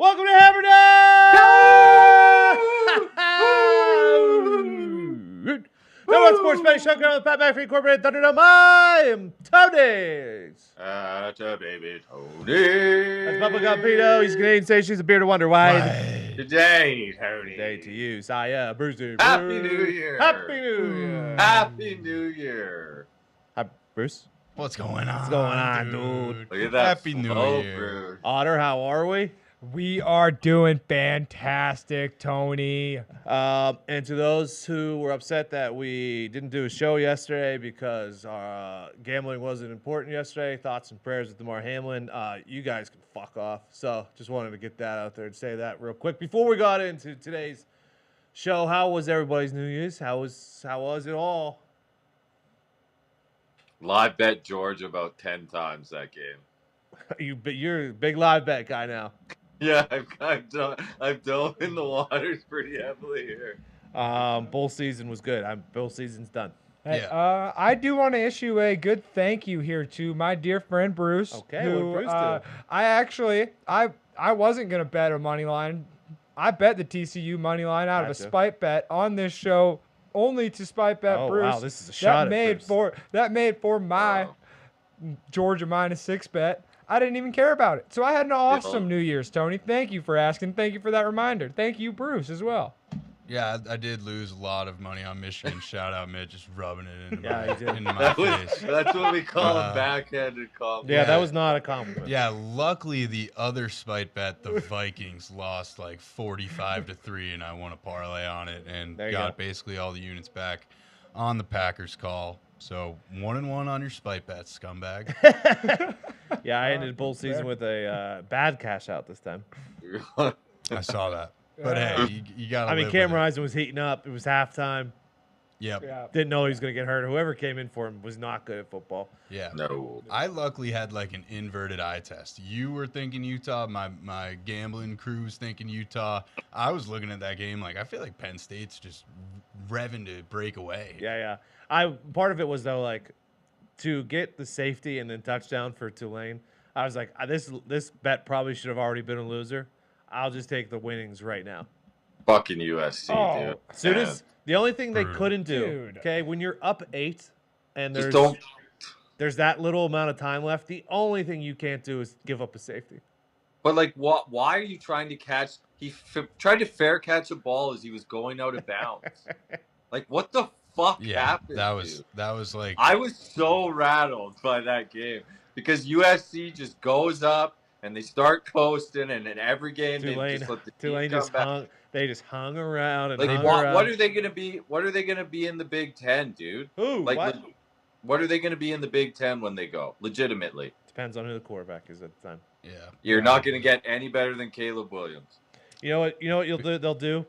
Welcome to Hammer Dahn! Number one sports betting show on the Pat McAfee Incorporated Thunderdome. I am Tony. Baby Tony. That's Bubblegum Pito. He's Canadian station. He's a bearded wonder. Wide. Good day, Tony. Good day to you. Saya, Brucey. Happy New Year. Happy New Year. Happy New Year. Hi, Bruce. What's going on? What's going on, dude? Look at that. Happy New Year. Bruce. Otter, how are we? We are doing fantastic, Tony. And to those who were upset that we didn't do a show yesterday because gambling wasn't important yesterday, thoughts and prayers with DeMar Hamlin. You guys can fuck off. So just wanted to get that out there and say that real quick before we got into today's show. How was everybody's New Year's? How was it all? Live bet Georgia about 10 times that game. You're a big live bet guy now. Yeah, I've dove in the waters pretty heavily here. Bull season was good. Bull season's done. Hey, Yeah. I do want to issue a good thank you here to my dear friend Bruce. Okay, who, what Bruce do? I wasn't gonna bet a money line. I bet the TCU money line out of a Gotcha. spite bet on this show, only to spite bet Oh, Bruce. wow, this is a shot at Bruce. That made for my Georgia -6 bet. I didn't even care about it. So I had an awesome New Year's, Tony. Thank you for asking. Thank you for that reminder. Thank you, Bruce, as well. Yeah, I did lose a lot of money on Michigan. Shout out, Mitch, just rubbing it into Yeah, he did. my face. That's what we call a backhanded compliment. Yeah, that was not a compliment. Yeah, luckily the other spite bet, the Vikings lost like 45-3, and I won a parlay on it and There you got go. basically all the units back on the Packers call. So 1-1 on your spite bets, scumbag. Yeah, I ended bull season with a bad cash out this time. I saw that. But hey, you got to I mean, Cam Rising was heating up. It was halftime. Yep. Yeah. Didn't know he was going to get hurt. Whoever came in for him was not good at football. Yeah. No. I luckily had like an inverted eye test. You were thinking Utah. My gambling crew's thinking Utah. I was looking at that game like I feel like Penn State's just revving to break away. Yeah. Part of it was, though, like, to get the safety and then touchdown for Tulane, I was like, this bet probably should have already been a loser. I'll just take the winnings right now. Fucking USC, Oh, dude. Soon Man. as the only thing they Brutal. couldn't do, Dude. okay, when you're up 8 and Just don't. there's that little amount of time left, the only thing you can't do is give up a safety. But like, what? Why are you trying to catch? He tried to fair catch a ball as he was going out of bounds. Like, what the fuck Yeah, happened? that was dude? like I was so rattled by that game because USC just goes up and they start coasting, and in every game they just let the Tulane team come just back. they just hung around and Like, hung what around. are they gonna be? What are they gonna be in the Big Ten, dude? Who? Like, what? what are they gonna be in the Big Ten when they go? Legitimately, Depends on who the quarterback is at the time. yeah. you're not gonna get any better than Caleb Williams. You know what they'll do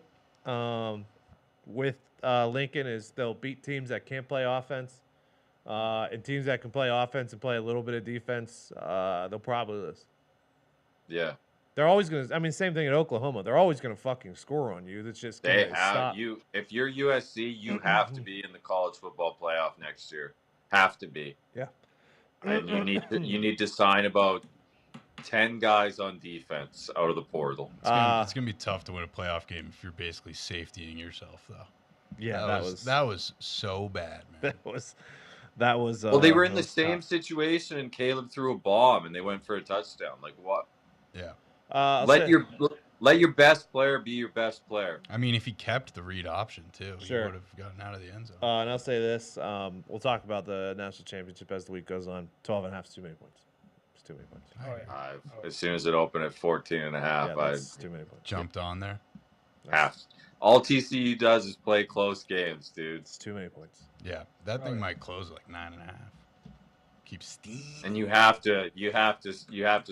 with Lincoln is they'll beat teams that can't play offense, and teams that can play offense and play a little bit of defense. They'll probably lose. Yeah, They're always gonna. I mean, same thing at Oklahoma. They're always gonna fucking score on you. That's just they gonna have stop. you. If you're USC, you have to be in the college football playoff next year. Have to be. Yeah. And you need to sign about 10 guys on defense out of the portal. It's gonna be tough to win a playoff game if you're basically safetying yourself, though. Yeah, that was so bad, man. that was. Well, they were in that the was same tough. situation, and Caleb threw a bomb, and they went for a touchdown. Like, what? Yeah. I'll Let say- your best player be your best player. I mean, if he kept the read option too, he Sure. would have gotten out of the end zone. and I'll say this: we'll talk about the national championship as the week goes on. 12.5 is too many points. It's too many points. Oh, yeah. As soon as it opened at 14 and a half, Yeah, that's too many points. Jumped on there. half. All TCU does is play close games, dude. It's too many points. Yeah, that Oh, thing yeah. might close like 9.5. Keep steam. And you have to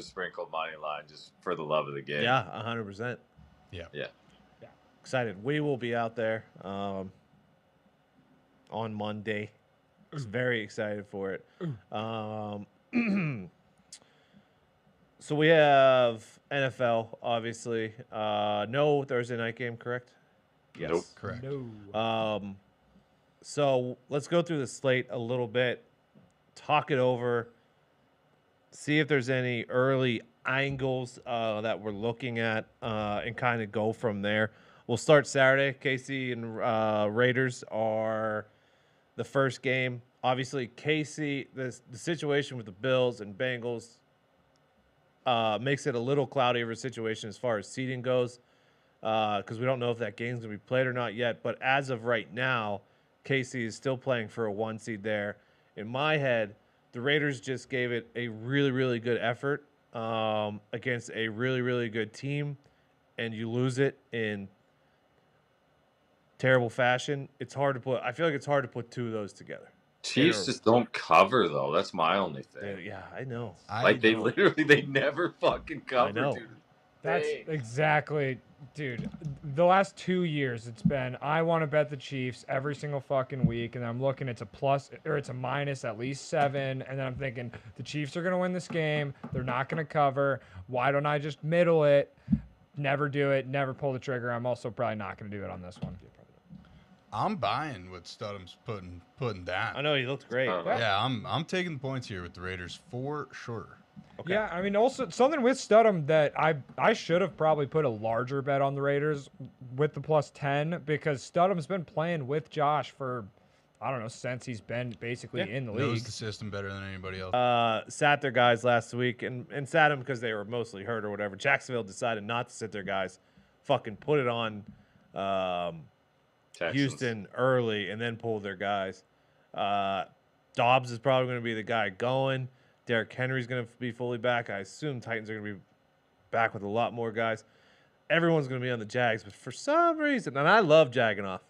sprinkle money line just for the love of the game. Yeah, 100%. Yeah. Excited. We will be out there on Monday. Just very excited for it. So we have NFL, obviously. No Thursday night game, correct? Yes. Nope. Correct. No. So let's go through the slate a little bit, talk it over, see if there's any early angles that we're looking at and kind of go from there. We'll start Saturday. KC and Raiders are the first game. Obviously, KC, the situation with the Bills and Bengals makes it a little cloudy of a situation as far as seeding goes because we don't know if that game's going to be played or not yet. But as of right now, KC is still playing for a 1 seed there. In my head, the Raiders just gave it a really, really good effort against a really, really good team, and you lose it in terrible fashion. It's hard to put. I feel like it's hard to put two of those together. Chiefs just don't cover though. That's my only thing. Yeah, I know. They never fucking cover. I know. Dude. That's exactly, dude. The last 2 years, it's been I want to bet the Chiefs every single fucking week, and I'm looking it's a plus or it's a minus at least 7, and then I'm thinking the Chiefs are gonna win this game. They're not gonna cover. Why don't I just middle it? Never do it. Never pull the trigger. I'm also probably not gonna do it on this one. I'm buying what Studham's putting down. I know he looked great. Yeah, I'm taking the points here with the Raiders for sure. Okay. Yeah, I mean, also something with Studham that I should have probably put a larger bet on the Raiders with the +10 because Studham's been playing with Josh for, I don't know, since he's been basically in the league. Knows the system better than anybody else. Sat their guys last week and sat them because they were mostly hurt or whatever. Jacksonville decided not to sit their guys, fucking put it on Houston early and then pulled their guys. Dobbs is probably going to be the guy going. Derrick Henry's going to be fully back. I assume Titans are going to be back with a lot more guys. Everyone's going to be on the Jags, but for some reason, and I love jagging off,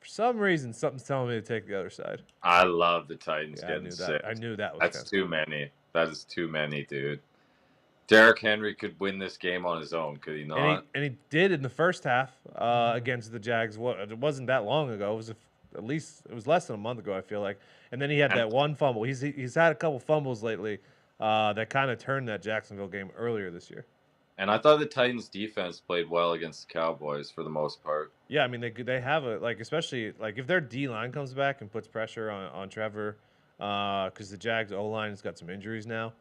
for some reason, something's telling me to take the other side. I love the Titans getting sick. I knew that was That's too many. That is too many, dude. Derrick Henry could win this game on his own, could he not? And he did in the first half against the Jags. It wasn't that long ago. It was less than a month ago, I feel like. And then he had that one fumble. He's had a couple fumbles lately that kind of turned that Jacksonville game earlier this year. And I thought the Titans defense played well against the Cowboys for the most part. Yeah, I mean they have especially if their D line comes back and puts pressure on Trevor, because the Jags O line has got some injuries now.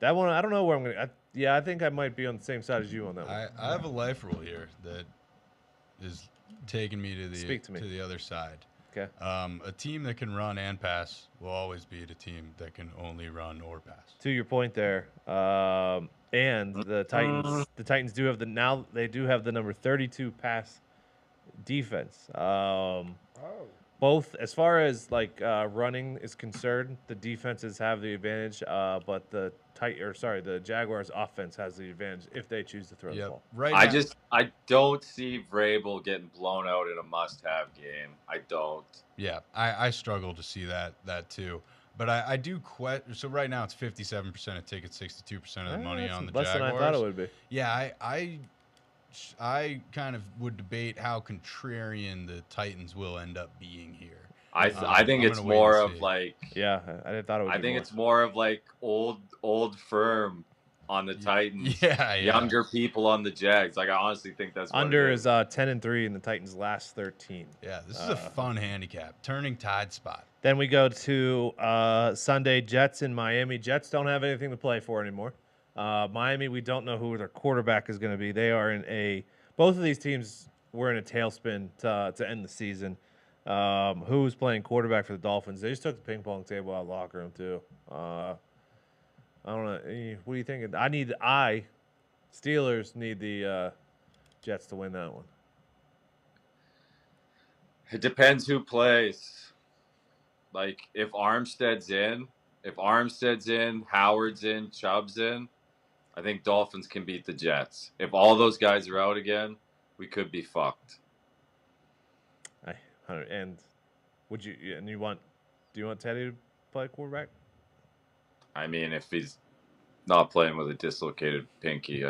That one I don't know where I'm gonna. I think I might be on the same side as you on that one. I have a life rule here that is taking me to the other side. Okay. A team that can run and pass will always beat a team that can only run or pass. To your point there, and the Titans do have the number 32 pass defense. Both as far as running is concerned, the defenses have the advantage, but the Jaguars offense has the advantage if they choose to throw the ball. Right. I don't see Vrabel getting blown out in a must-have game. I don't. Yeah, I struggle to see that too. But I do so right now it's 57% of tickets, 62% of the money on the Jaguars. Less than I thought it would be. Yeah, I kind of would debate how contrarian the Titans will end up being here. I think it's more of I thought it would. I think it's more of old firm on the Titans. Yeah. Younger people on the Jags. I honestly think that's what under it is 10-3 in the Titans' last 13. Yeah, this is a fun handicap. Turning tide spot. Then we go to Sunday, Jets in Miami. Jets don't have anything to play for anymore. Miami, we don't know who their quarterback is going to be. They are both of these teams were in a tailspin to end the season. Who's playing quarterback for the Dolphins? They just took the ping pong table out of the locker room too. I don't know. What are you thinking? Steelers need the Jets to win that one. It depends who plays. If Armstead's in, Howard's in, Chubb's in, I think Dolphins can beat the Jets. If all those guys are out again, we could be fucked. And do you want Teddy to play quarterback? I mean, if he's not playing with a dislocated pinky,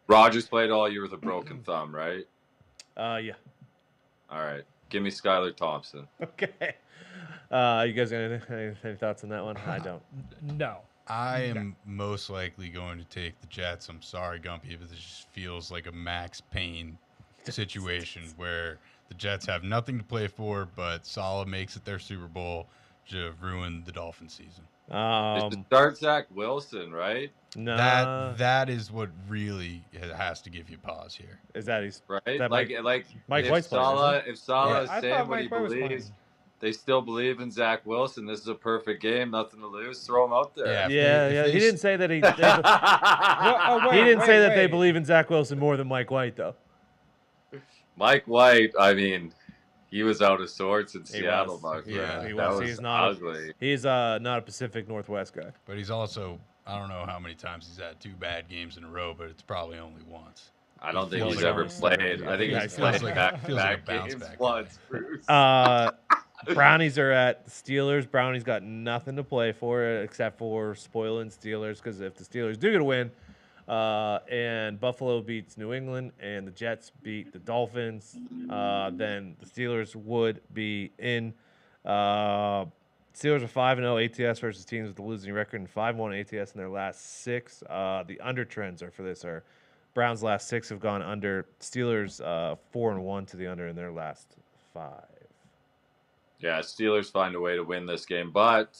Rodgers played all year with a broken thumb, right? Yeah. All right. Give me Skylar Thompson. Okay. You guys got any thoughts on that one? I don't. No. I am most likely going to take the Jets. I'm sorry, Gumpy, but this just feels like a Max Payne situation where the Jets have nothing to play for, but Saleh makes it their Super Bowl. to ruin the Dolphins season. It's to start Zach Wilson, right? No, That is what really has to give you pause here. is that he's Right? that Like Mike if White's playing, isn't Salah Yeah, is I saying thought what he Mike White was playing. believes, they still believe in Zach Wilson. This is a perfect game, nothing to lose. Throw him out there. Yeah. Yeah, he didn't say that he. Oh, he didn't say that they wait. believe in Zach Wilson more than Mike White, though. Mike White, I mean, he was out of sorts in Seattle, was. my Yeah, friend. he That was. was He's not ugly. He's not a Pacific Northwest guy. But he's also, I don't know how many times he's had 2 bad games in a row, but it's probably only once. I don't think feels he's like ever a- played. I think Yeah, he's he feels played like- back feels like a bounce games back once, Bruce. Brownies are at the Steelers. Brownies got nothing to play for except for spoiling Steelers, because if the Steelers do get a win, and Buffalo beats New England and the Jets beat the Dolphins, then the Steelers would be in. Steelers are 5-0 ATS versus teams with a losing record, and 5-1 ATS in their last 6. The under trends are for this are Browns' last 6 have gone under. Steelers 4-1 to the under in their last 5. Yeah, Steelers find a way to win this game, but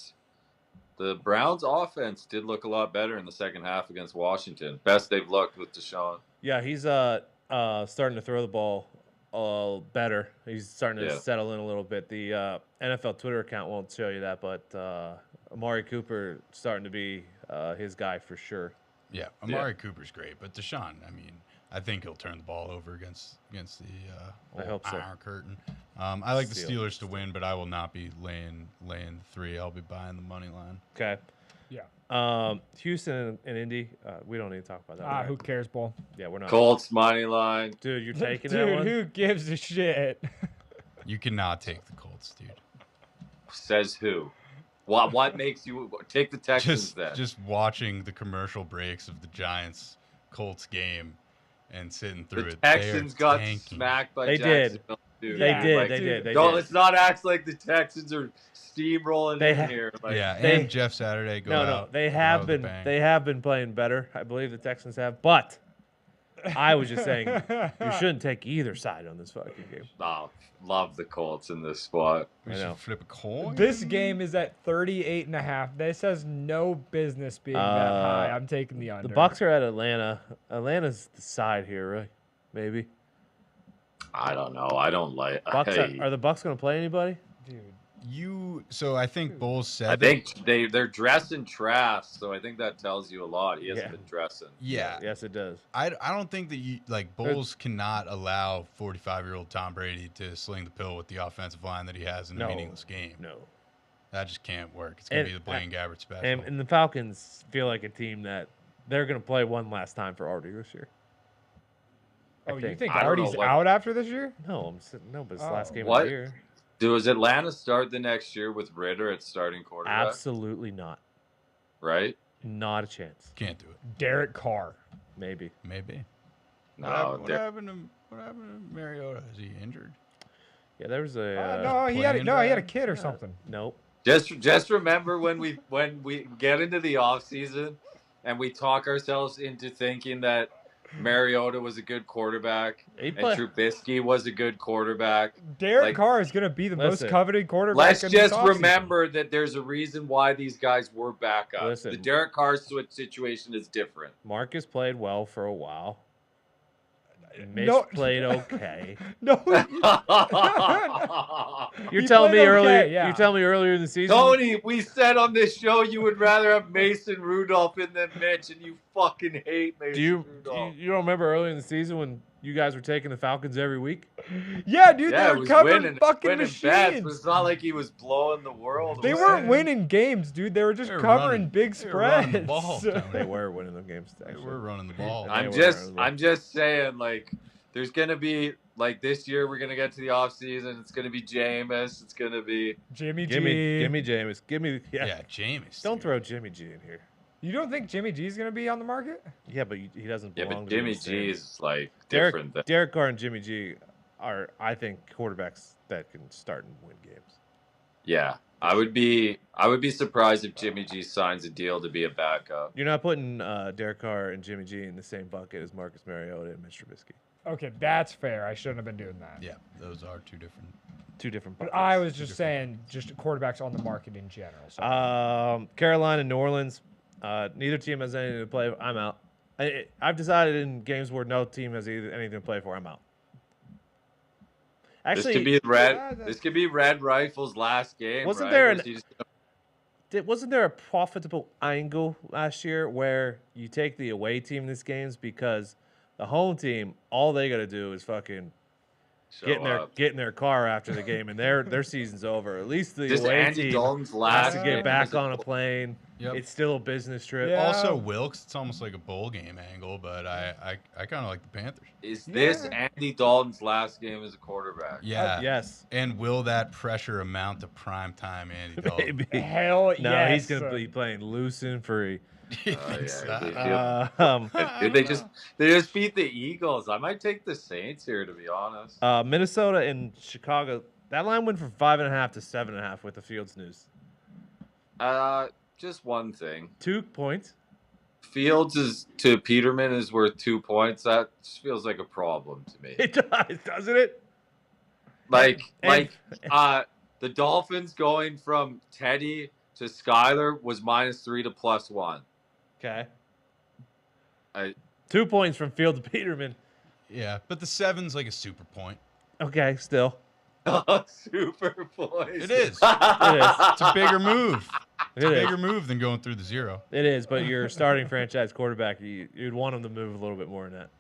the Browns' offense did look a lot better in the second half against Washington. Best they've looked with Deshaun. Yeah, he's starting to throw the ball better. He's starting to Yeah. settle in a little bit. The NFL Twitter account won't show you that, but Amari Cooper starting to be his guy for sure. Yeah, Amari Cooper's great, but Deshaun, I mean, I think he'll turn the ball over against the I hope so. Iron Curtain. I like the Steelers. Steelers to win, but I will not be laying 3. I'll be buying the money line. Okay. Yeah. Houston and Indy, we don't need to talk about that. Who cares, Bull? Yeah, we're not. Colts money line. Dude, you're taking that Dude, one? who gives a shit? You cannot take the Colts, dude. Says who? What makes you take the Texans then? Just watching the commercial breaks of the Giants Colts game and sitting through The it. Texans got tanking. smacked by They did. Jacksonville. Dude. They Yeah, did. Like, They did. They don't did. let's not act like the Texans are steamrolling They in ha- here. Like, Yeah, They- and Jeff Saturday go No, out. they go have out with a been bang. they have been playing better. I believe the Texans have, but I was just saying you shouldn't take either side on this fucking game. oh, love the Colts in this spot. We I should know. flip a coin. This game is at 38.5. This has no business being that high. I'm taking the under. The Bucks are at Atlanta. Atlanta's the side here, right? Maybe. I don't know. I don't like. Bucks are the Bucks going to play anybody? Dude. So I think Bulls said. I think they're dressing trash, so I think that tells you a lot. He hasn't Yeah. been dressing. Yeah. Yes, it does. I don't think that Bulls cannot allow 45-year-old Tom Brady to sling the pill with the offensive line that he has in a No. meaningless game. No. That just can't work. It's gonna And- be the Blaine Gabbert special. And the Falcons feel like a team that they're going to play one last time for Artie this year. I Oh, you think I don't know Artie's what- out after this year? No, but it's the last Oh. game of What? the year. Does Atlanta start the next year with Ritter at starting quarterback? Absolutely not. Right? Not a chance. Can't do it. Derek Carr. Maybe. Maybe. No, What happened to Mariota? Is he injured? Yeah, there was a No, he had playing a bad? kid or something. nope. just remember when we get into the off season and we talk ourselves into thinking that Mariota was a good quarterback He and play- Trubisky was a good quarterback. Derek Like- Carr is going to be the most Listen, coveted quarterback. Let's in this just offseason. remember that there's a reason why these guys were backups. Listen. The Derek Carr situation is different. Marcus played well for a while. Mitch No- played okay. No, You're He telling me played earlier. okay, yeah. You're telling me earlier in the season. Tony, we said on this show you would rather have Mason Rudolph in than Mitch, and you fucking hate Mason Do you Rudolph. you don't remember earlier in the season when you guys were taking the Falcons every week? yeah, dude, Yeah, they it were was covering winning, fucking winning machines. bets, but it's not like he was blowing the world They away. weren't winning games, dude. They were just They were covering running- big they were running spreads. the ball, Tony. They were winning the games. They Actually. were running the ball. I- I'm They just were. I'm just saying, like, there's gonna be like this year we're gonna get to the off season. It's gonna be Jameis. It's gonna be Jimmy G. Give me Jameis. Give me yeah, Jameis. Don't dude. throw Jimmy G in here. You don't think Jimmy G's going to be on the market? Yeah, but he doesn't yeah, belong but to Jimmy the same. G is like different. Than, Derek Carr and Jimmy G are, I think, quarterbacks that can start and win games. yeah, I would be surprised if Jimmy G signs a deal to be a backup. You're not putting Derek Carr and Jimmy G in the same bucket as Marcus Mariota and Mitch Trubisky. Okay, that's fair. I shouldn't have been doing that. Yeah, those are two different Two different But buckets. I was just saying, just quarterbacks on the market in general. So. Carolina, New Orleans. Neither team has anything to play. I'm out. I've decided in games where no team has anything to play for, I'm out. Actually, this could be Red Rifle's last game. Wasn't right? wasn't there a profitable angle last year where you take the away team in these games because the home team, all they got to do is fucking get in their car after the game, and their season's over. At least the away Andy team Dalton's has last to game get back is on a plane. Yep. It's still a business trip. Yeah. Also, Wilkes, it's almost like a bowl game angle, but I kind of like the Panthers. Is this Andy Dalton's last game as a quarterback? Yeah. Yes. And will that pressure amount to prime time Andy Dalton? Maybe. Hell No, yes. he's gonna be playing loose and free. You think so? Dude, they just beat the Eagles. I might take the Saints here, to be honest. Minnesota and Chicago. That line went from 5.5 to 7.5 with the Fields news. Just one thing. 2 points. Fields to Peterman is worth 2 points. That just feels like a problem to me. It does, doesn't it? The Dolphins going from Teddy to Skyler was -3 to +1. Okay. 2 2 points from Field to Peterman. Yeah, but the 7's like a super point. Okay, still. Super points. It is. It is. It's a bigger move. It's a It is. bigger move than going through the 0. It is, but your starting franchise quarterback, you'd want him to move a little bit more than that.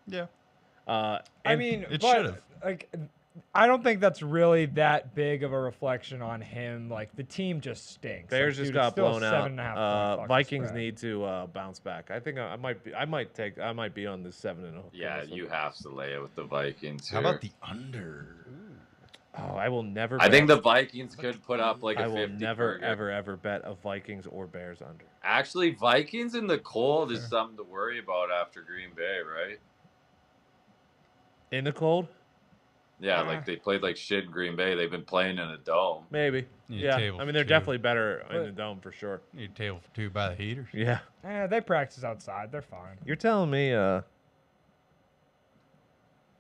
Yeah. I mean, it but, should've. like, I don't think that's really that big of a reflection on him. Like, the team just stinks. Bears like, just dude, it's got still blown 7.5 out. point fucking Vikings spread. need to bounce back. I think I might be on the 7.5. Yeah, you have to lay it with the Vikings How here. about the under? Oh, I will never. I bet. think the Vikings could put up like a I will 50 never, per game. ever bet a Vikings or Bears under. Actually, Vikings in the cold is something to worry about after Green Bay, right? In the cold? Yeah, like they played like shit in Green Bay. They've been playing in a dome. Maybe. Need a Yeah. table I mean, for they're 2. definitely better in the dome for sure. Need a table for 2 by the heaters. Yeah. They practice outside. They're fine. You're telling me,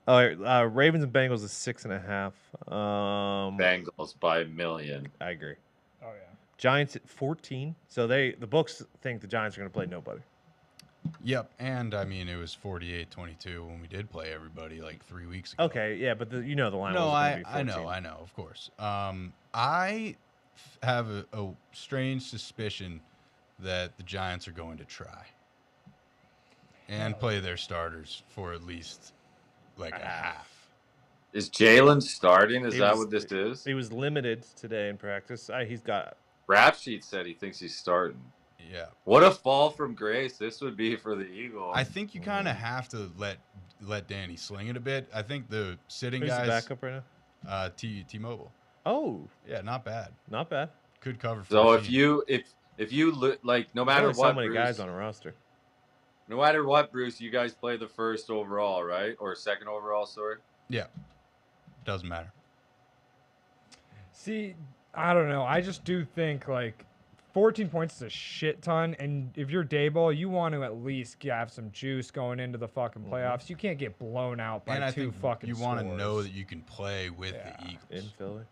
Ravens and Bengals is 6.5. Bengals by a million. I agree. Oh, yeah. Giants at 14. So the books think the Giants are going to play nobody. Yep, and I mean it was 48-22 when we did play everybody like 3 weeks ago. Okay, yeah, but the line No, wasn't going to be 14. I know, of course. I have a strange suspicion that the Giants are going to try and play their starters for at least like a half. Is Jalen starting? Is He that was- what this is? He was limited today in practice. He's got. Rap sheet said he thinks he's starting. Yeah. What a fall from grace this would be for the Eagles. I think you kind of have to let Danny sling it a bit. I think the sitting Who's guys the backup right now? T-Mobile. Oh, Yeah, not bad. not bad. Could cover. so 14. if you like no matter There's what, so many Bruce, guys on a roster. no matter what, Bruce, you guys play the first overall, right? Or second overall, sorry. Yeah, doesn't matter. See, I don't know. I just do think, like, 14 points is a shit ton, and if you're Daboll, you want to at least have some juice going into the fucking playoffs. You can't get blown out by And I two think fucking you want to scores. know that you can play with Yeah. the Eagles. In Philly.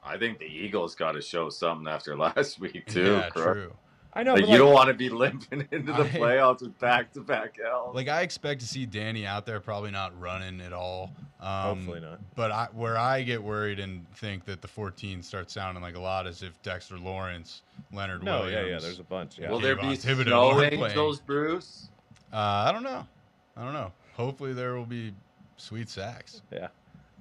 I think the Eagles got to show something after last week too. Yeah, Crook. true. I know, Like, but you like, don't want to be limping into the I- playoffs with back-to-back L's. Like I expect to see Danny out there, probably not running at all. Hopefully not. But where I get worried and think that the 14 starts sounding like a lot is if Dexter Lawrence, Leonard No, Williams. yeah. There's a bunch. Yeah. Will there Kayvon be Thibodeau snow aren't angels, Bruce? I don't know. Hopefully there will be sweet sacks. Yeah.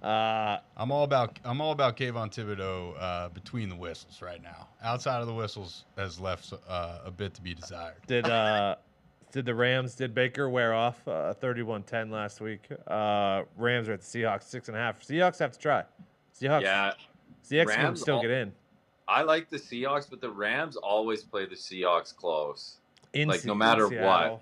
I'm all about Kayvon Thibodeau between the whistles right now. Outside of the whistles has left a bit to be desired. Did Baker wear off 31-10 last week? Rams are at the Seahawks 6.5. Seahawks have to try. Seahawks can Rams still get in. I like the Seahawks, but the Rams always play the Seahawks close. In Like, no Se- matter in Seattle.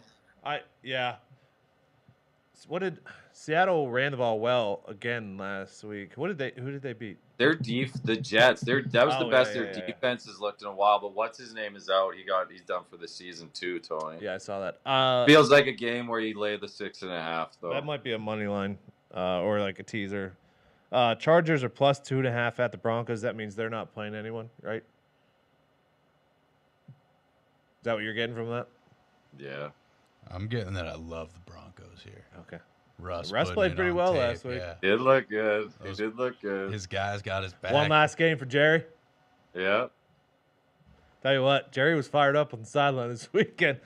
What did Seattle ran the ball well again last week? Who did they beat? The Jets. That was the Oh, best yeah, their yeah. defense has looked in a while. But what's his name is out. He's done for the season too. Tony. Yeah, I saw that. Feels like a game where you lay the 6.5 though. That might be a money line or like a teaser. Chargers are plus 2.5 at the Broncos. That means they're not playing anyone, right? Is that what you're getting from that? Yeah. I'm getting that I love the Broncos here. Okay. Russ Russ putting played it pretty on well tape, last week. Yeah. Did look good. He Those- did look good. His guys got his back. One last game for Jerry. Yeah. Tell you what, Jerry was fired up on the sideline this weekend.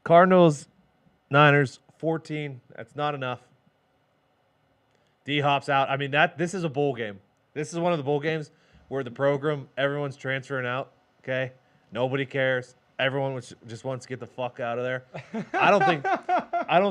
Cardinals, Niners, 14. That's not enough. D Hop's out. I mean, this is a bowl game. This is one of the bowl games where the program, everyone's transferring out. Okay, nobody cares. Everyone just wants to get the fuck out of there. I don't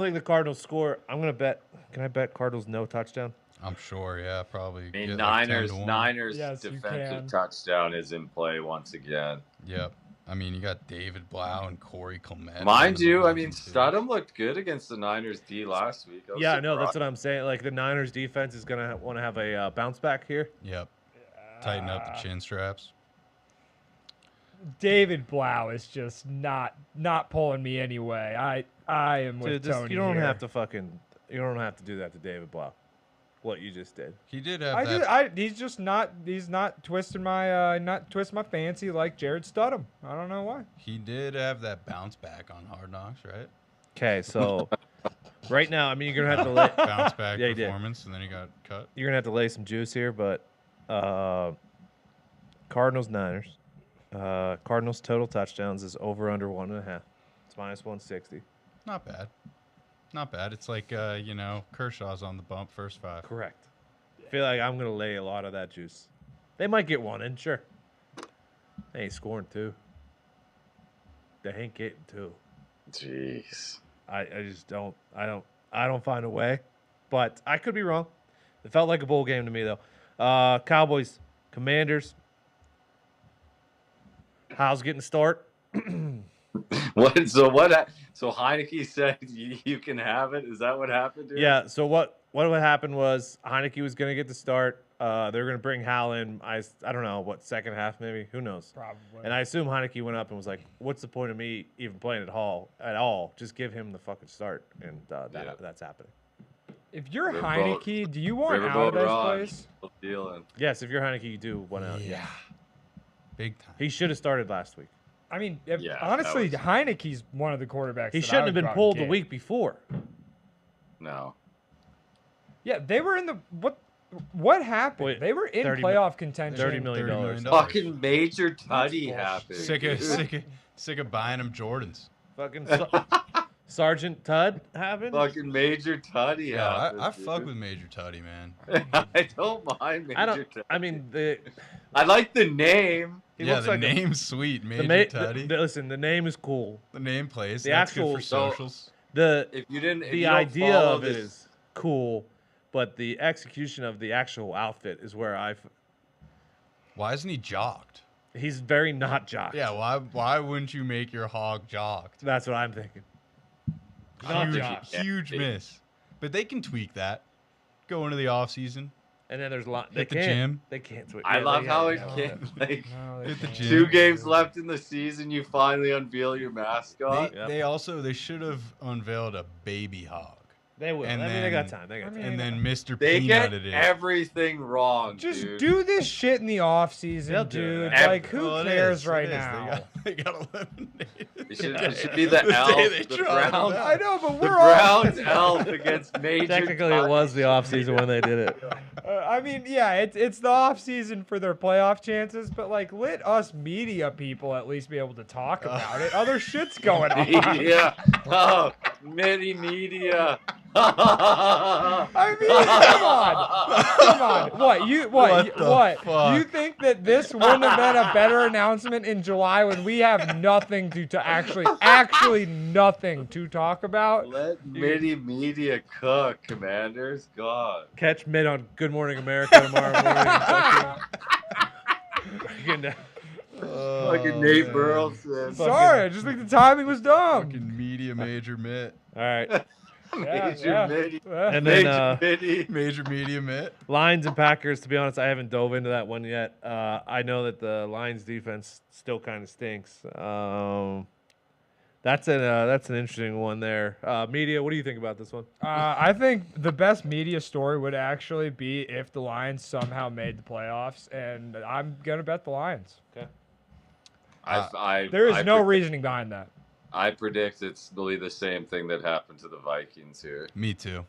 think the Cardinals score. I'm gonna bet. Can I bet Cardinals no touchdown? I'm sure, yeah, probably. I mean, get like 10 Niners to 1. Niners Yes, you defensive can. touchdown is in play once again. Yep. I mean, you got David Blau and Corey Clement. Mind you, I mean, Too. Studham looked good against the Niners D last week. I was Yeah, I know. That's surprised. what I'm saying. Like the Niners defense is gonna want to have a bounce back here. Yep. Tighten up the chin straps. David Blau is just not pulling me anyway. I am with Dude, Tony you don't here. have to do that to David Blau. What you just did. He did have that. He's not twisting my fancy like Jared Studham. I don't know why. He did have that bounce back on Hard Knocks, right? Okay, so right now, I mean, you're gonna have to lay, Bounce back Yeah, he did. performance, and then he got cut. you're gonna have to lay some juice here, but Cardinals Niners. Cardinals total touchdowns is over under 1.5. It's minus 160. Not bad. Not bad. It's like Kershaw's on the bump first 5. Correct. I feel like I'm gonna lay a lot of that juice. They might get one in, sure. They ain't scoring 2. They ain't getting 2. Jeez. I just don't. I don't find a way, but I could be wrong. It felt like a bowl game to me though. Cowboys, Commanders. How's getting the start? What? So what? So Heineke said you can have it. Is that what happened? Here? Yeah. So what would happen was Heineke was going to get the start. They're going to bring Hal in. I don't know what, second half maybe. Who knows? Probably. And I assume Heineke went up and was like, "What's the point of me even playing at all? Just give him the fucking start." And Yeah. that's happening. If you're Riverboat- Heineke, do you want out of Riverboat this Ron. place? Still dealing. Yes, if you're Heineke, you do want out. Yeah. Big time. He should have started last week. I mean, Yeah, honestly, that was- Heineke's one of the quarterbacks. He that I shouldn't would have been go out and pulled the get. week before. No. Yeah, they were in the what happened? Wait, they were in 30 playoff contention. $30 million. $30 million. Fucking major tutty happened. Sick of buying him Jordans. Fucking Sergeant Tudd happened. Fucking major tutty Yeah, happened. I fuck dude. with Major Tutty, man. I don't mind major I don't. tutty. I mean, I like the name. he yeah, looks the like name's sweet. Major Tutty. listen, the name is cool. The name plays. the That's actual- good for So- socials. If you didn't, if The you don't idea follow of it this, is cool, but the execution of the actual outfit is where Why isn't he jocked? he's very not jocked. Yeah, why wouldn't you make your hog jocked? That's what I'm thinking. Not Huge, jocked. huge Yeah. miss. But they can tweak that. Go into the off season. And then there's a lot. They Hit the can't. gym. They can't. I love how it no. came. Like No, they Hit the can't. gym. 2 games left in the season, you finally unveil your mascot. Yep. They should have unveiled a baby hog. They will. And I mean, they got then- time. They got I time. mean, And then Mr. They get Peanutted it. everything wrong, Just dude. do this shit in the off season, They'll do it. dude. Like, who Well, it cares is, right it is. now? They got eliminated. It should be the day elf, they the tried brown, him out. I know, but the we're all. brown elf against major. Technically, it was the off season when they did it. I mean, yeah, it's the off season for their playoff chances, but like, let us media people at least be able to talk about it. Other shit's going on. Yeah. Oh, mini media. I mean, come on. What What the fuck? You think that this wouldn't have been a better announcement in July when we have nothing to actually nothing to talk about? Let mini media cook, Commanders. God. Catch Mid on Good Morning America tomorrow morning. Fucking Nate Burleson. Sorry, I just think the timing was dumb. Fucking media major mitt. All right. Major mini. And Major then mini. Major media mitt. Lions and Packers. To be honest, I haven't dove into that one yet. I know that the Lions defense still kind of stinks. That's an interesting one there. Media, what do you think about this one? I think the best media story would actually be if the Lions somehow made the playoffs, and I'm gonna bet the Lions. Okay. There is no predict- reasoning behind that. I predict it's really the same thing that happened to the Vikings here. Me too.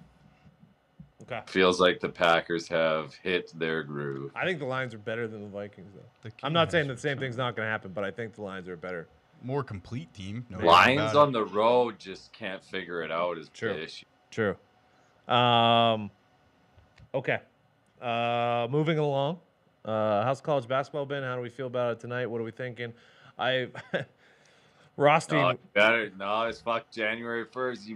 Okay. Feels like the Packers have hit their groove. I think the Lions are better than the Vikings, though. The I'm not saying Kings the same thing's not going to happen, but I think the Lions are better. more complete team. No doubt Lions about on it. the road just can't figure it out is True. the issue. True. Okay. Moving along. How's college basketball been? How do we feel about it tonight? What are we thinking? Rothstein. No, it's fuck January 1st.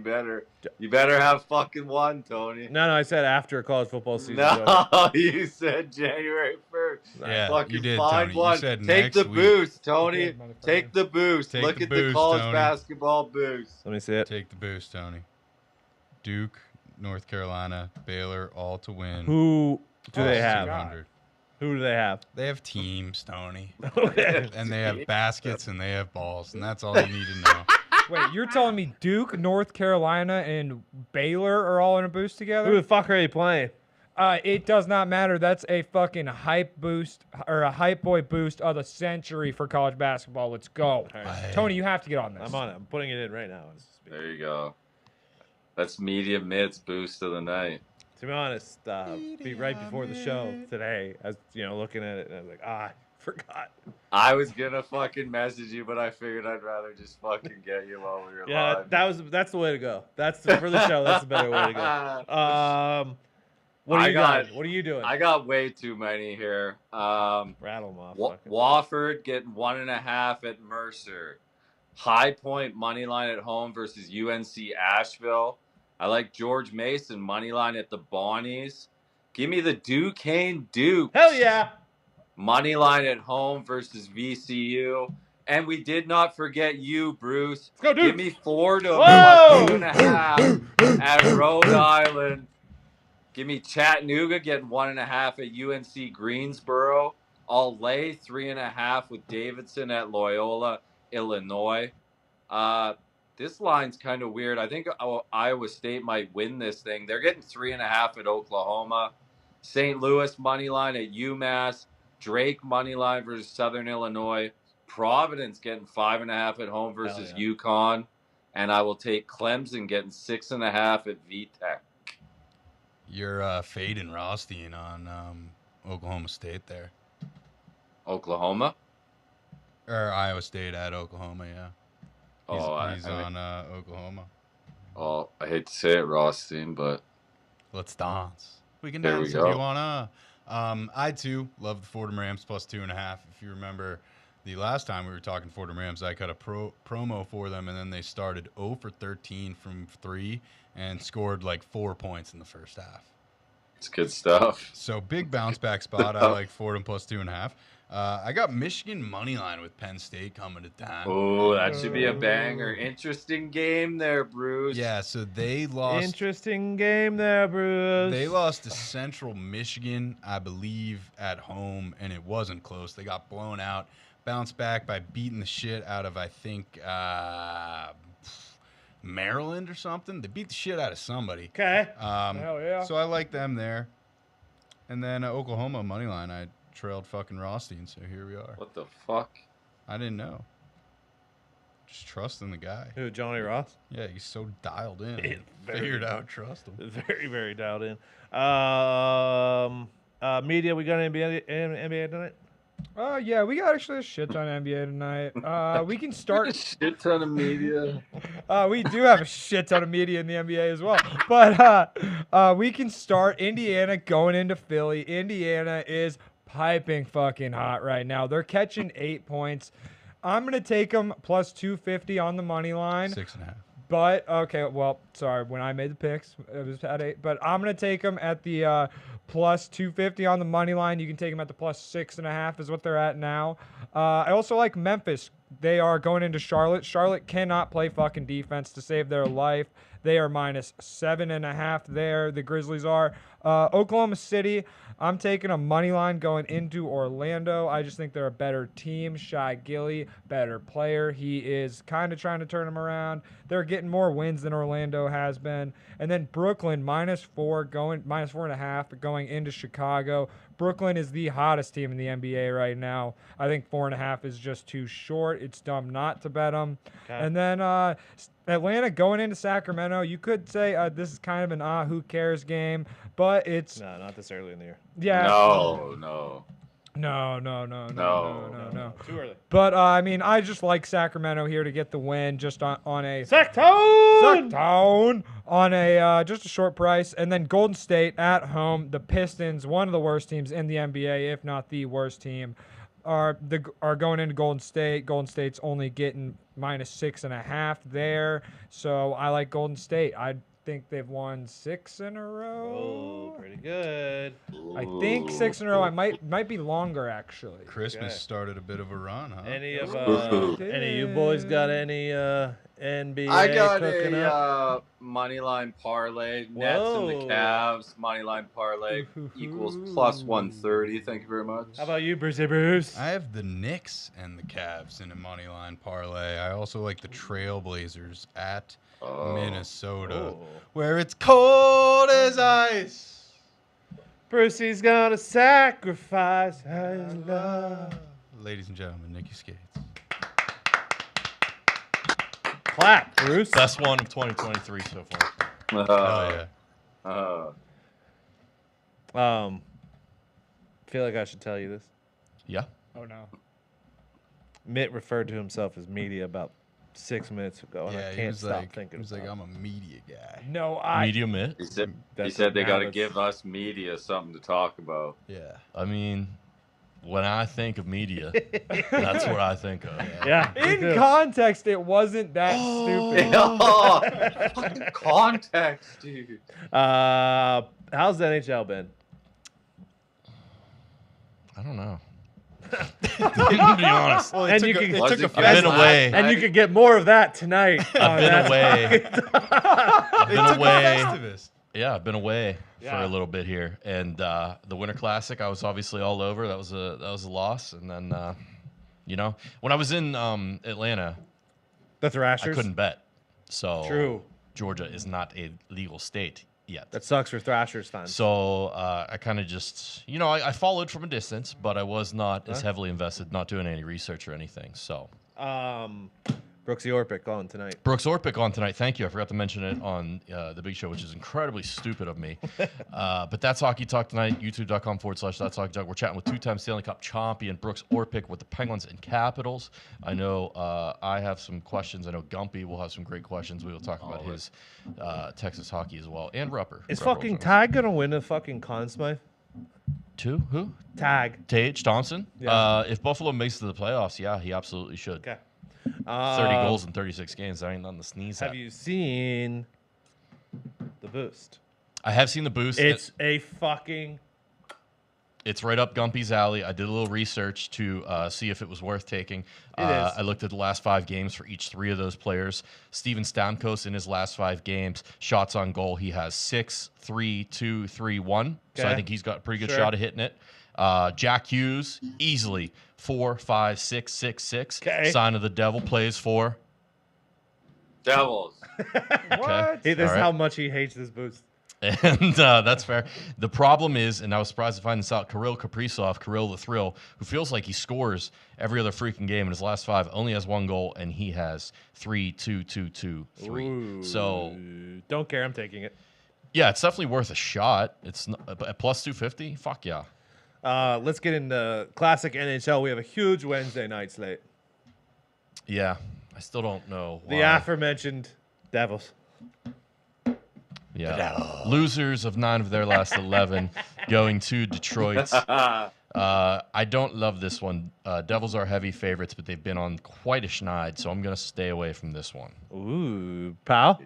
You better have fucking one, Tony. No, I said after college football season. No, you said January 1st. Yeah, Fucking you did, find Tony. one. You said Take next the week. boost, Tony. You did, motherfucker. Take the boost. Take Look the at the boost, college Tony. basketball boost. Let me see it. Take the boost, Tony. Duke, North Carolina, Baylor, all to win. Who do they Oh, have? God. 200. Who do they have? They have teams, Tony. Okay. And they have baskets and they have balls, and that's all you need to know. Wait, you're telling me Duke, North Carolina, and Baylor are all in a boost Who together? the fuck are you playing? It does not matter. That's a fucking hype boost or a hype boy boost of the century for college basketball. Let's go. Hey. Tony, you have to get on this. I'm on it. I'm putting it in right now. as we speak. There you go. That's Media Mitts boost of the night. To be honest, be right before the show today, as looking at it, and I was like, I forgot. I was gonna fucking message you, but I figured I'd rather just fucking get you while we were Yeah, live. that's the way to go. For the show. That's the better way to go. What are you doing? What are you doing? I got way too many here. Rattle them off. fuck it. Wofford getting 1.5 at Mercer. High Point money line at home versus UNC Asheville. I like George Mason money line at the Bonnies. Give me the Duquesne Dukes. Hell yeah! Money line at home versus VCU. And we did not forget you, Bruce. Let's go, Dukes. Give me Fordham Whoa! 2.5 at Rhode Island. Give me Chattanooga getting 1.5 at UNC Greensboro. I'll lay 3.5 with Davidson at Loyola, Illinois. This line's kind of weird. I think Iowa State might win this thing. They're getting 3.5 at Oklahoma. St. Louis money line at UMass. Drake money line versus Southern Illinois. Providence getting 5.5 at home versus yeah. UConn. And I will take Clemson getting 6.5 at VTech. You're fading Rothstein on Oklahoma State there. Oklahoma? Or Iowa State at Oklahoma, yeah. He's I on Oklahoma. Oh, I hate to say it, Rothstein, but Let's dance. We can There we dance if go. you wanna. I too love the Fordham Rams plus 2.5. If you remember the last time we were talking Fordham Rams, I cut a promo for them, and then they started 0 for 13 from 3 and scored like 4 points in the first half. it's good stuff. So big bounce back spot. I like Fordham plus 2.5. I got Michigan money line with Penn State coming to town. Oh, that should be a banger. Interesting game there, Bruce. Yeah, so they lost. Interesting game there, Bruce. They lost to Central Michigan, I believe, at home, and it wasn't close. They got blown out, bounced back by beating the shit out of, I think, Maryland or something. They beat the shit out of somebody. Okay. Hell yeah. So I like them there. And then Oklahoma money line, I trailed fucking Rothstein, so here we are. What the fuck? I didn't know. Just trusting the guy. Who, Johnny Ross? Yeah, he's so dialed in. Yeah, very Figured out, trust him. Very, very dialed in. Media, we got an NBA tonight? Yeah, we got actually a shit ton of NBA tonight. We can start. Shit ton of media. We do have a shit ton of media in the NBA as well. But we can start Indiana going into Philly. Indiana is piping fucking hot right now. They're catching 8 points. I'm going to take them plus 250 on the money line. 6.5. But, okay, well, sorry. When I made the picks, it was at 8. But I'm going to take them at the plus 250 on the money line. You can take them at the plus 6.5 is what they're at now. I also like Memphis they are going into Charlotte. Charlotte cannot play fucking defense to save their life. They are -7.5 there. The Grizzlies are. Oklahoma City, I'm taking a money line going into Orlando. I just think they're a better team. Shai Gilly, better player. He is kind of trying to turn them around. They're getting more wins than Orlando has been. And then Brooklyn, -4.5 going into Chicago. Brooklyn is the hottest team in the NBA right now. I think 4.5 is just too short. It's dumb not to bet them. Okay. And then Atlanta going into Sacramento. You could say this is kind of an who cares game, but it's No, not this early in the year. yeah. No. No. Too early. But I mean, I just like Sacramento here to get the win, just on a Sacktown! on a just a short price, and then Golden State at home. The Pistons, one of the worst teams in the NBA, if not the worst team, are going into Golden State. Golden State's only getting -6.5 there, so I like Golden State. I think they've won 6 in a row. Oh, pretty good. I think 6 in a row. I might be longer actually. Christmas Okay. started a bit of a run, huh? Any of you boys got any NBA I got cooking up? a money line parlay. Nets and the Whoa. Cavs. Money line parlay equals +130. Thank you very much. How about you, Brucey Bruce? I have the Knicks and the Cavs in a money line parlay. I also like the Trailblazers at Minnesota, Oh. where it's cold as ice. Brucey's gonna sacrifice his love. Ladies and gentlemen, Nikki Skates. Clap, Bruce. Best one of 2023 so far. Oh yeah. Feel like I should tell you this. Yeah. Oh no. Mitt referred to himself as media about 6 minutes ago, and Yeah, I he can't was stop like, thinking. he was like, about I'm a media guy. No, I. Medium it. He said That's they now got to that's- give us media something to talk about. Yeah. I mean, when I think of media, that's what I think of. Yeah. me In too. context, it wasn't that stupid. Oh, fucking context, dude. How's the NHL been? I don't know. to be honest, Well, And you can- it Was took it a good? I've been away. And you could get more of that tonight. I've been away. I've It been took a away. Festivus. Yeah, I've been away for Yeah. a little bit here, and the Winter Classic, I was obviously all over. That was a loss, and then when I was in Atlanta, The I Thrashers. couldn't bet. So True. Georgia is not a legal state yet. That sucks for Thrashers fans. So I kind of just, I followed from a distance, but I was not as heavily invested, not doing any research or anything. So Brooksy Orpik going tonight. Brooks Orpik on tonight. Thank you. I forgot to mention it on the big show, which is incredibly stupid of me. But that's Hockey Talk tonight. YouTube.com/That's Hockey Talk. We're chatting with two-time Stanley Cup champion Brooks Orpik with the Penguins and Capitals. I know I have some questions. I know Gumpy will have some great questions. We will talk about his Texas hockey as well. And Rupper. Is Rupper fucking also. Tag gonna win a fucking Conn Smythe? Two? Who? Tag. Tage Thompson? Yeah. If Buffalo makes it to the playoffs, yeah, he absolutely should. Okay. 30 goals in 36 games. That ain't nothing to sneeze at. Have you seen the boost? I have seen the boost. It's a fucking. It's right up Gumpy's alley. I did a little research to see if it was worth taking. It is. I looked at the last 5 games for each 3 of those players. Steven Stamkos in his last 5 games, shots on goal, he has 6, 3, 2, 3, 1. So I Okay. think he's got a pretty good Sure. shot of hitting it. Jack Hughes, easily 4, 5, 6, 6, 6. Okay. Sign of the Devil plays for. Devils. What? Hey, this is All right. how much he hates this boost. And that's fair. The problem is, and I was surprised to find this out, Kirill Kaprizov, Kirill the Thrill, who feels like he scores every other freaking game in his last 5, only has 1 goal, and he has 3, 2, 2, 2, 3. Ooh. So, Don't care. I'm taking it. yeah, it's definitely worth a shot. It's not, at plus 250. Fuck yeah. Let's get into classic NHL. We have a huge Wednesday night slate. Yeah, I still don't know why. The aforementioned Devils. Yeah. Losers of 9 of their last 11 going to Detroit. I don't love this one. Devils are heavy favorites, but they've been on quite a schneid, so I'm going to stay away from this one. Ooh, pal.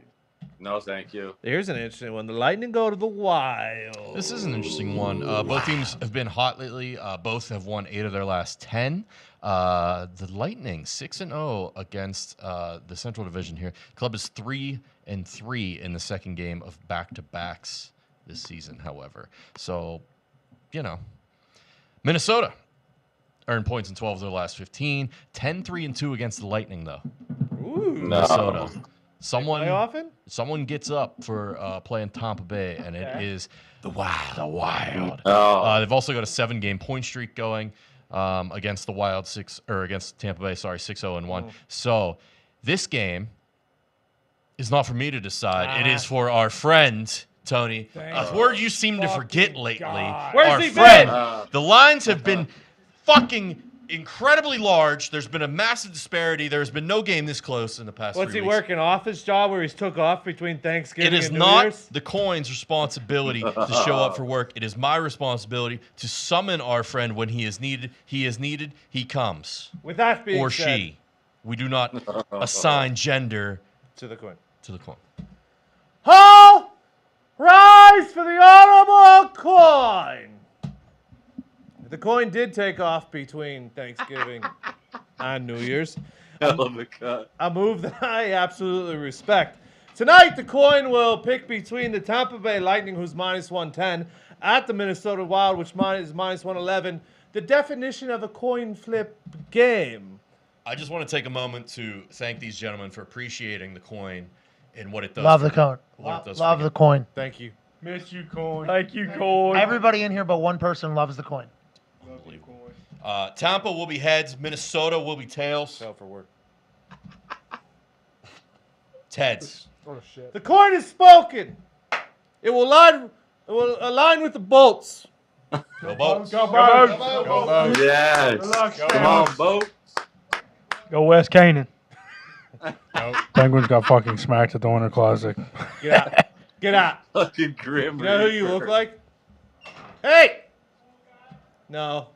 No, thank you. Here's an interesting one. The Lightning go to the Wild. This is an interesting one. Both teams have been hot lately. Both have won 8 of their last 10. The Lightning 6-0 against the Central Division here. Club is 3-3 in the second game of back-to-backs this season. However, so Minnesota earned points in 12 of their last 15. 10-3-2 against the Lightning though. Ooh. Minnesota. Play often? Someone gets up for playing Tampa Bay, and it is the Wild. The Wild. Oh. They've also got a 7-game point streak going against the Wild against Tampa Bay. Sorry, 6-0-1. So this game is not for me to decide. It is for our friend Tony. A word you seem to forget lately. Where's our he friend. been? The lines have been fucking incredibly large. There's been a massive disparity. There's been no game this close in the past 3 What's he weeks. working office job where he's took off between Thanksgiving It is and New not Year's? the coin's responsibility to show up for work. It is my responsibility to summon our friend when he is needed. He comes. With that being Or said, she. We do not assign gender to the coin. to the coin. All rise for the honorable coin. The coin did take off between Thanksgiving and New Year's. Hell of a cut. A move that I absolutely respect. Tonight, the coin will pick between the Tampa Bay Lightning, who's minus 110, at the Minnesota Wild, which is minus 111. The definition of a coin flip game. I just want to take a moment to thank these gentlemen for appreciating the coin and what it does. Love for the coin. what it does Love for the coin. Thank you. Miss you, coin. Thank you, coin. Everybody in here but one person loves the coin. Tampa will be heads. Minnesota will be tails. Sell for work. Heads. Oh shit. The coin is spoken. It will align with the bolts. Go Bolts. Go Boats. Go Boats. Yes. Come on, boat. Go West Canaan. Nope. Penguins got fucking smacked at the Winter Classic. Get out. Get out. Fucking grim. You know who you look like? Hey! No.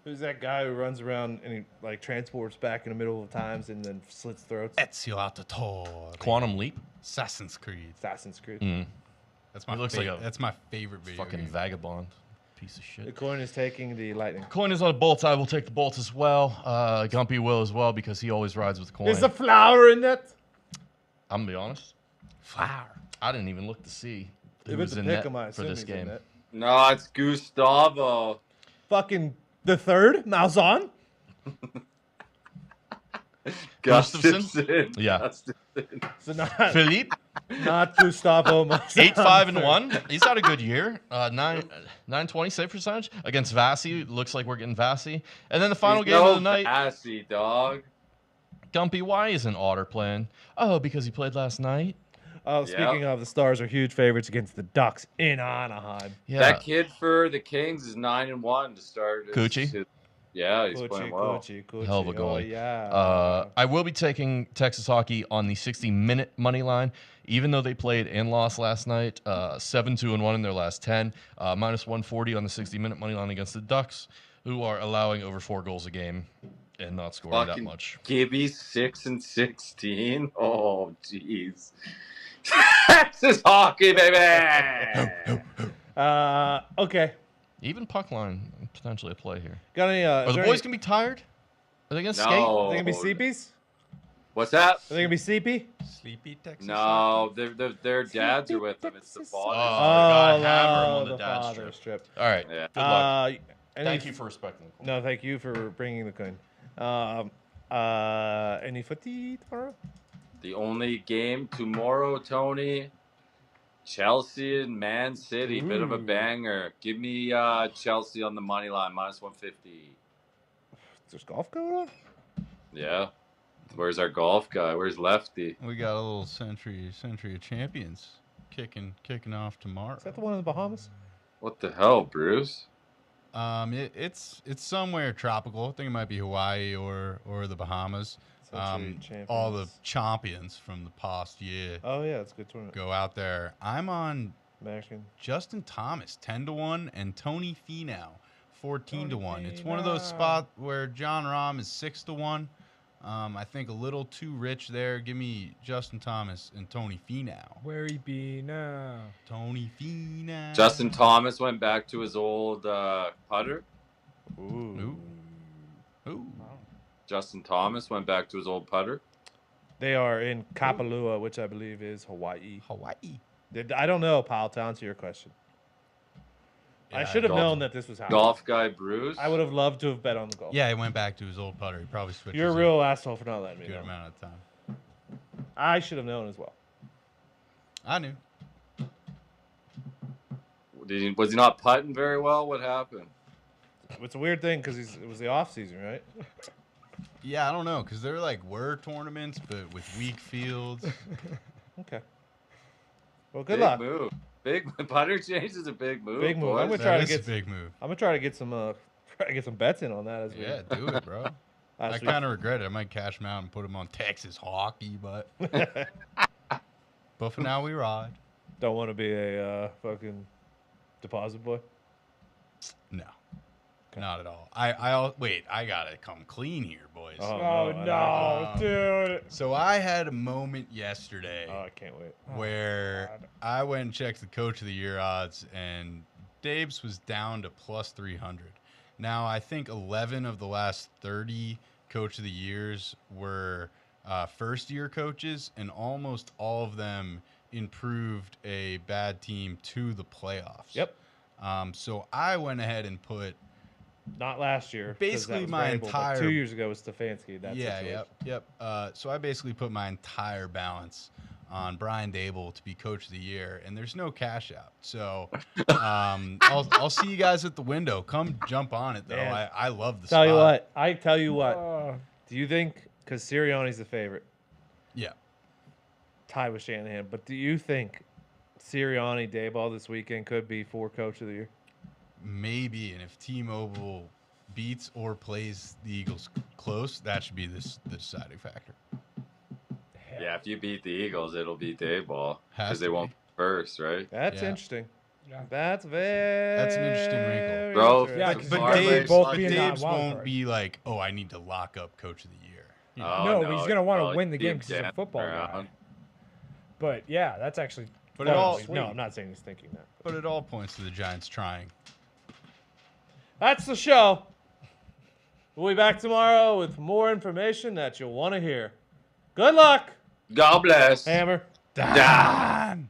Who's that guy who runs around and he transports back in the middle of times and then slits throats? Ezio Auditore. Quantum Leap. Assassin's Creed. Assassin's Creed. That's my He looks like a that's my favorite video Fucking game. vagabond. Piece of The shit. coin is taking the Lightning. Coin is on the bolts. I will take the bolts as well. Gumpy will as well because he always rides with the coin. Is the flower in that? I'm gonna be honest. Flower. I didn't even look to see who If was it's a in pick, net I for assume this he's in game. net. No, it's Gustavo. Fucking the third? Malzahn? Gustafson? Gustafson. Yeah. Gustafson. So not, Philippe, not Gustavo Malzahn. 8-5-1. He's had a good year. 920 save percentage against Vasi. Looks like we're getting Vasi. And then the final He's game no of the night. Assy, dog. Gumpy, why isn't Otter playing? Oh, because he played last night. Oh, speaking of, the Stars are huge favorites against the Ducks in Anaheim. Yeah. That kid for the Kings is 9-1 to start. Coochie? Yeah, he's playing well. Coochie. Hell of a Oh, goalie. yeah. I will be taking Texas hockey on the 60-minute money line, even though they played and lost last night. 7-2-1 in their last 10. Minus 140 on the 60-minute money line against the Ducks, who are allowing over 4 goals a game and not scoring that much. Gibby 6-16. Oh, jeez. Texas hockey, baby. Okay. Even puck line potentially a play here. Got any? Are Is the there boys any, gonna be tired? Are they gonna skate? No. Are they gonna be seepies? What's that? Are they gonna be seepy? Sleepy Texas. No, their dads are with them. It's the Texas. Oh, father. God, hammer him on the the dad father strip. strip. All right. Yeah. Good luck. Any, Thank you for respecting the call. No, thank you for bringing the coin. Any footy tomorrow? The only game tomorrow, Tony. Chelsea and Man City, bit of a banger. Give me Chelsea on the money line, minus 150. There's golf going on? Yeah. Where's our golf guy? Where's Lefty? We got a little Century of Champions kicking off tomorrow. Is that the one in the Bahamas? What the hell, Bruce? It's somewhere tropical. I think it might be Hawaii or the Bahamas. Century All the Champions. champions from the past year Oh yeah, it's a good tournament. go out there. I'm on American. Justin Thomas 10-1 and Tony Finau 14-1. Tony It's one of those Finau. spots where John Rahm is 6-1. I think a little too rich there. Give me Justin Thomas and Tony Finau. Where he be now? Tony Finau. Justin Thomas went back to his old putter. Ooh. Ooh. Justin Thomas went back to his old putter. They are in Kapalua, which I believe is Hawaii. Hawaii. I don't know, pal, to answer your question. I should have golf- known that this was happening. Golf guy Bruce. I would have loved to have bet on the golf. Yeah, he went back to his old putter. He probably switched. You're a his real asshole for not letting me good know. amount of time. I should have known as well. I knew. Was he not putting very well? What happened? It's a weird thing because it was the off season, right? Yeah, I don't know, because there were tournaments, but with weak fields. Okay. Well, good Big luck. move. Big putter change is a big move. Big move. boys. I'm gonna try That to is get a big move. I'm gonna try to get some bets in on that as Yeah, do it, bro. I last kind of regret it. I might cash him out and put him on Texas hockey, but week. but for now we ride. Don't want to be a fucking deposit boy. No, not at all. I gotta come clean here, boys. Oh, no, no, dude. So I had a moment yesterday Oh, I can't wait. where God. I went and checked the Coach of the Year odds, and Dave's was down to plus 300. Now, I think 11 of the last 30 Coach of the Years were first-year coaches, and almost all of them improved a bad team to the playoffs. Yep. So I went ahead and put Not last year. 'cause Basically that was my variable, but entire- 2 years ago was Stefanski. That yeah, situation. yep. So I basically put my entire balance on Brian Dable to be Coach of the Year, and there's no cash out. So I'll see you guys at the window. Come jump on it, though. Man. I love the Tell you spot. what. I tell you what. Oh, Do you think because Sirianni's the favorite, Yeah. tie with Shanahan, but do you think Sirianni Dayball this weekend could be for Coach of the Year? Maybe, and if T-Mobile beats or plays the Eagles close, that should be the deciding factor. Yeah, if you beat the Eagles, it'll be Dayball Has because to they won't be. be first, right? That's Yeah. interesting. yeah. That's an interesting wrinkle. Bro, interesting. Yeah, so 'cause But parlay Dave's, both slot- being that Dave's wild won't card. be like, oh, I need to lock up Coach of the Year. You know? Oh, No, but he's gonna want to well, win the he'd game be because he's a dancing football guy. around. But yeah, that's actually. But it all, Sweet. No, I'm not saying he's thinking that. but it all points to the Giants trying. That's the show. We'll be back tomorrow with more information that you'll want to hear. Good luck, God bless. Hammer. Dahn!